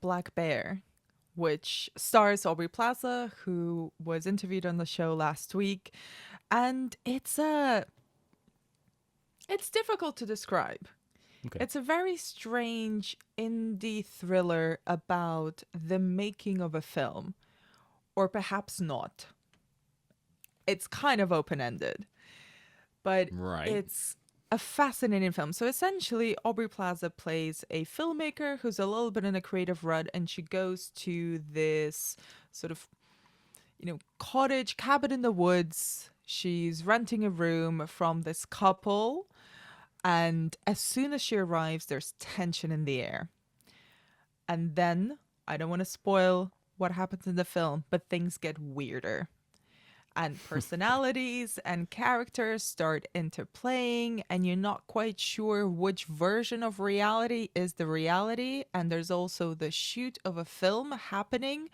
Black Bear, which stars Aubrey Plaza, who was interviewed on the show last week. And it's difficult to describe. Okay. It's a very strange indie thriller about the making of a film, or perhaps not. It's kind of open-ended, but Right. it's a fascinating film. So essentially, Aubrey Plaza plays a filmmaker who's a little bit in a creative rut, and she goes to this sort of, cottage cabin in the woods. She's renting a room from this couple, and as soon as she arrives, there's tension in the air. And then, I don't want to spoil what happens in the film, but things get weirder. And personalities and characters start interplaying, and you're not quite sure which version of reality is the reality. And there's also the shoot of a film happening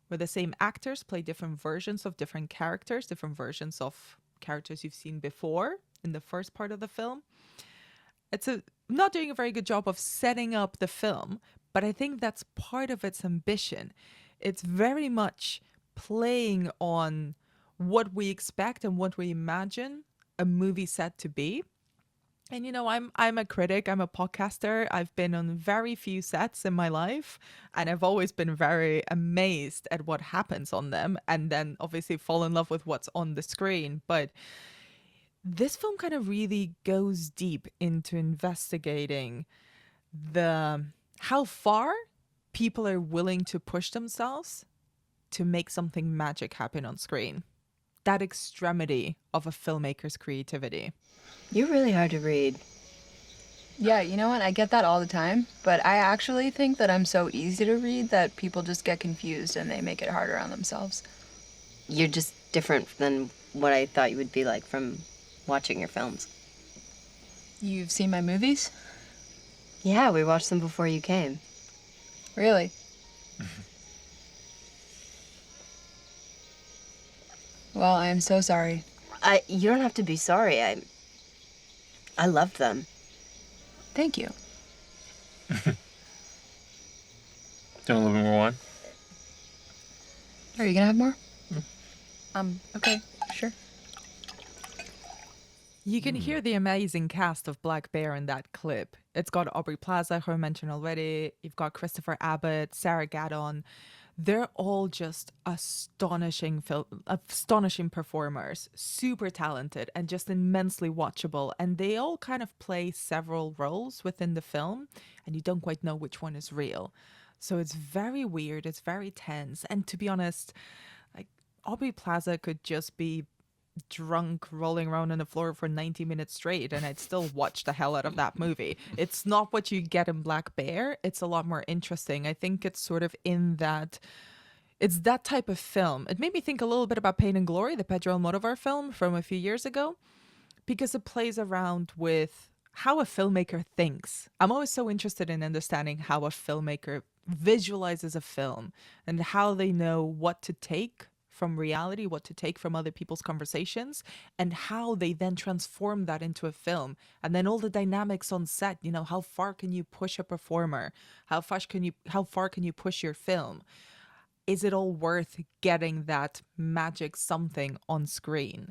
where the same actors play different versions of different characters, different versions of characters you've seen before in the first part of the film. It's not doing a very good job of setting up the film, but I think that's part of its ambition. It's very much playing on what we expect and what we imagine a movie set to be. And I'm a critic, I'm a podcaster. I've been on very few sets in my life, and I've always been very amazed at what happens on them, and then obviously fall in love with what's on the screen. But this film kind of really goes deep into investigating the how far people are willing to push themselves to make something magic happen on screen. That extremity of a filmmaker's creativity. You're really hard to read. Yeah, you know what? I get that all the time, but I actually think that I'm so easy to read that people just get confused and they make it harder on themselves. You're just different than what I thought you would be like from watching your films. You've seen my movies? Yeah, we watched them before you came. Really? Well, I am so sorry. You don't have to be sorry. I loved them. Thank you. Do you want a little bit more wine? Are you gonna have more? Okay, sure. You can hear the amazing cast of Black Bear in that clip. It's got Aubrey Plaza, who I mentioned already. You've got Christopher Abbott, Sarah Gadon. They're all just astonishing performers, super talented and just immensely watchable. And they all kind of play several roles within the film, and you don't quite know which one is real. So it's very weird. It's very tense. And to be honest, like Aubrey Plaza could just be drunk rolling around on the floor for 90 minutes straight, and I'd still watch the hell out of that movie. It's not what you get in Black Bear. It's a lot more interesting. I think it's sort of in that it's that type of film. It made me think a little bit about Pain and Glory, the Pedro Almodovar film from a few years ago, because it plays around with how a filmmaker thinks. I'm always so interested in understanding how a filmmaker visualizes a film and how they know what to take from reality, what to take from other people's conversations, and how they then transform that into a film. And then all the dynamics on set, how far can you push a performer? How far can you push your film? Is it all worth getting that magic something on screen?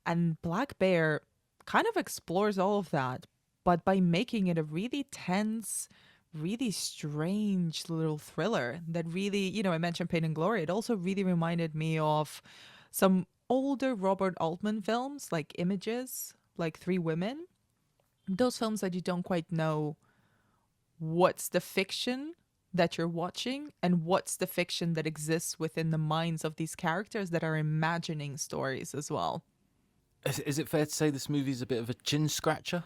And Black Bear kind of explores all of that, but by making it a really tense, really strange little thriller that really, I mentioned Pain and Glory. It also really reminded me of some older Robert Altman films like Images, like Three Women. Those films that you don't quite know what's the fiction that you're watching and what's the fiction that exists within the minds of these characters that are imagining stories as well. Is it fair to say this movie is a bit of a chin scratcher?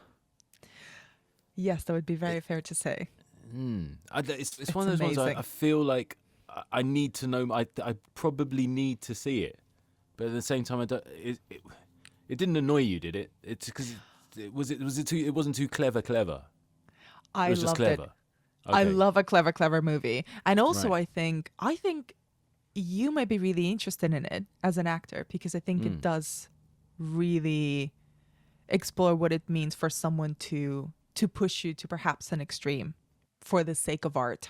Yes, that would be very fair to say. It's one of those ones I feel like I need to know. I probably need to see it, but at the same time, I don't. It didn't annoy you, did it? It's because it wasn't too clever. I it was just loved it. clever. I Okay. love a clever movie, and also Right. I think you might be really interested in it as an actor, because I think it does really explore what it means for someone to push you to perhaps an extreme for the sake of art.